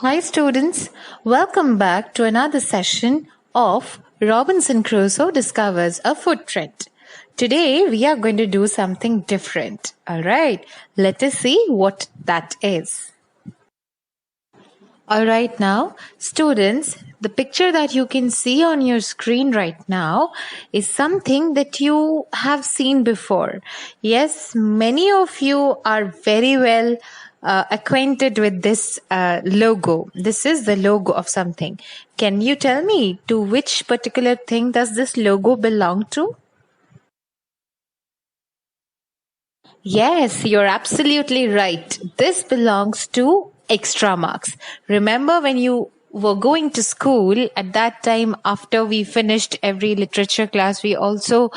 Hi, students. Welcome back to another session of Robinson Crusoe Discovers a Footprint. Today, we are going to do something different. All right, let us see what that is. All right, now, students, the picture that you can see on your screen right now is something that you have seen before. Yes, many of you are very well acquainted with this logo. This is the logo of something. Can you tell me to which particular thing does this logo belong to? Yes, you're absolutely right. This belongs to Extramarks. Remember when you were going to school at that time, after we finished every literature class, we also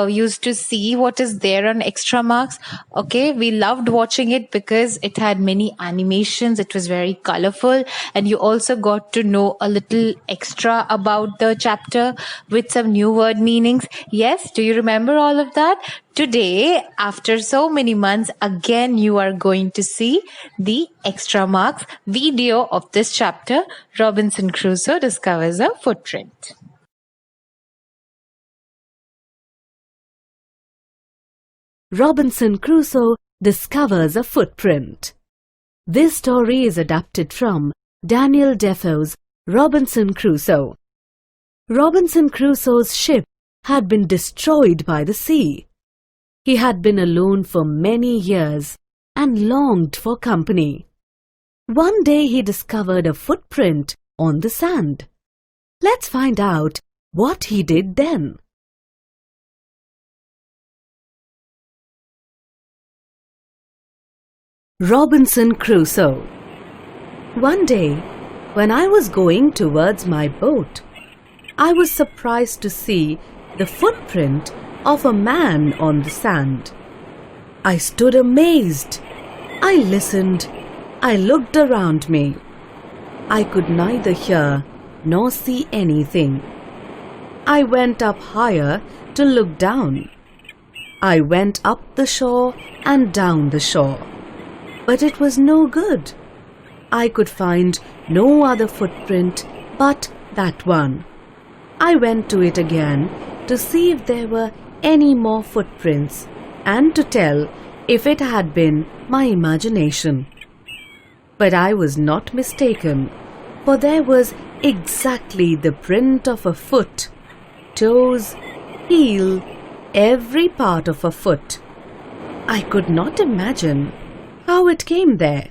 used to see what is there on Extramarks. Okay, we loved watching it because it had many animations. It was very colorful, and you also got to know a little extra about the chapter with some new word meanings. Yes, do you remember all of that? Today, after so many months, again you are going to see the Extramarks video of this chapter, Robinson Crusoe Discovers a Footprint. Robinson Crusoe Discovers a Footprint. This story is adapted from Daniel Defoe's Robinson Crusoe. Robinson Crusoe's ship had been destroyed by the sea. He had been alone for many years and longed for company. One day he discovered a footprint on the sand. Let's find out what he did then. Robinson Crusoe. One day, when I was going towards my boat, I was surprised to see the footprint of a man on the sand. I stood amazed. I listened. I looked around me. I could neither hear nor see anything. I went up higher to look down. I went up the shore and down the shore. But it was no good. I could find no other footprint but that one. I went to it again to see if there were any more footprints and to tell if it had been my imagination. But I was not mistaken, for there was exactly the print of a foot, toes, heel, every part of a foot. I could not imagine how it came there.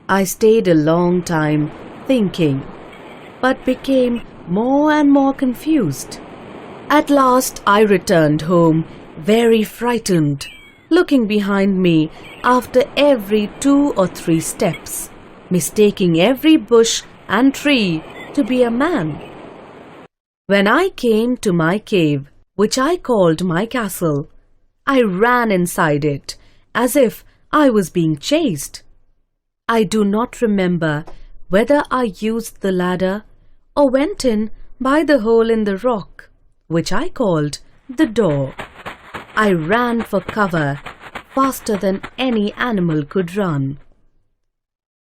I stayed a long time thinking, but became more and more confused. At last I returned home very frightened, looking behind me after every 2 or 3 steps, mistaking every bush and tree to be a man. When I came to my cave, which I called my castle, I ran inside it as if I was being chased. I do not remember whether I used the ladder or went in by the hole in the rock, which I called the door. I ran for cover faster than any animal could run.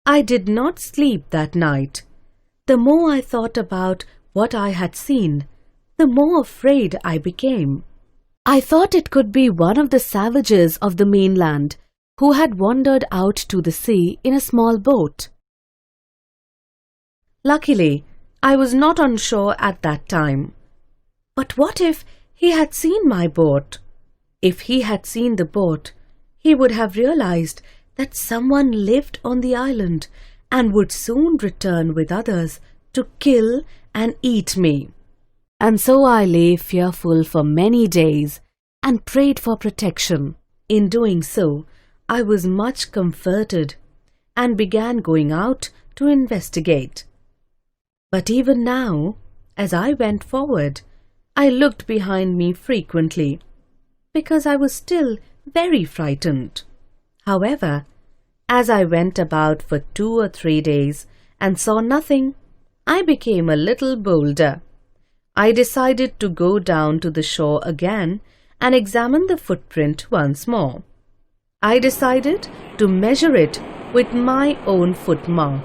I did not sleep that night. The more I thought about what I had seen, the more afraid I became. I thought it could be one of the savages of the mainland who had wandered out to the sea in a small boat. Luckily, I was not on shore at that time. But what if he had seen my boat? If he had seen the boat, he would have realized that someone lived on the island and would soon return with others to kill and eat me. And so I lay fearful for many days and prayed for protection. In doing so, I was much comforted and began going out to investigate. But even now, as I went forward, I looked behind me frequently because I was still very frightened. However, as I went about for 2 or 3 days and saw nothing, I became a little bolder. I decided to go down to the shore again and examine the footprint once more. I decided to measure it with my own footmark.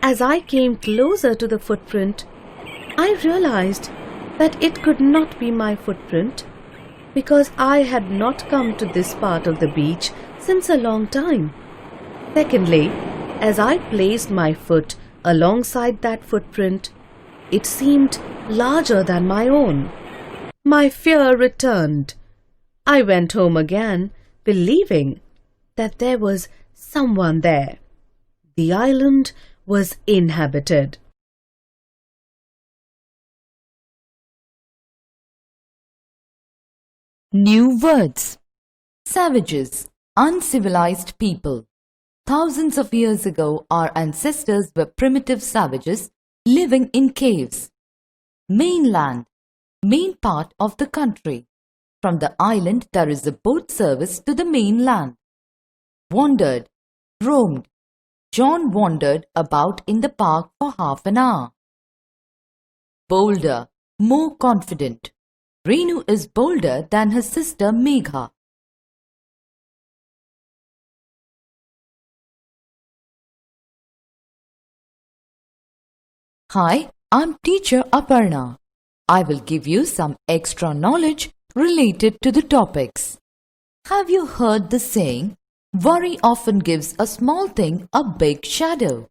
As I came closer to the footprint, I realized that it could not be my footprint because I had not come to this part of the beach since a long time. Secondly, as I placed my foot alongside that footprint, it seemed larger than my own. My fear returned. I went home again, believing that there was someone there. The island was inhabited. New words. Savages, uncivilized people. Thousands of years ago, our ancestors were primitive savages living in caves. Mainland, main part of the country. From the island, there is a boat service to the mainland. Wandered, roamed. John wandered about in the park for half an hour. Bolder, more confident. Renu is bolder than her sister Megha. Hi, I'm teacher Aparna. I will give you some extra knowledge related to the topics. Have you heard the saying, worry often gives a small thing a big shadow?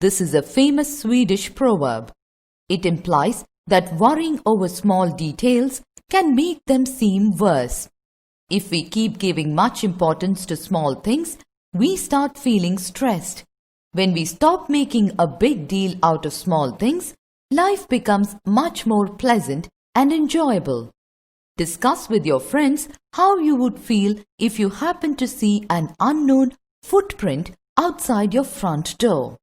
This is a famous Swedish proverb. It implies that worrying over small details can make them seem worse. If we keep giving much importance to small things, we start feeling stressed. When we stop making a big deal out of small things, life becomes much more pleasant and enjoyable. Discuss with your friends how you would feel if you happen to see an unknown footprint outside your front door.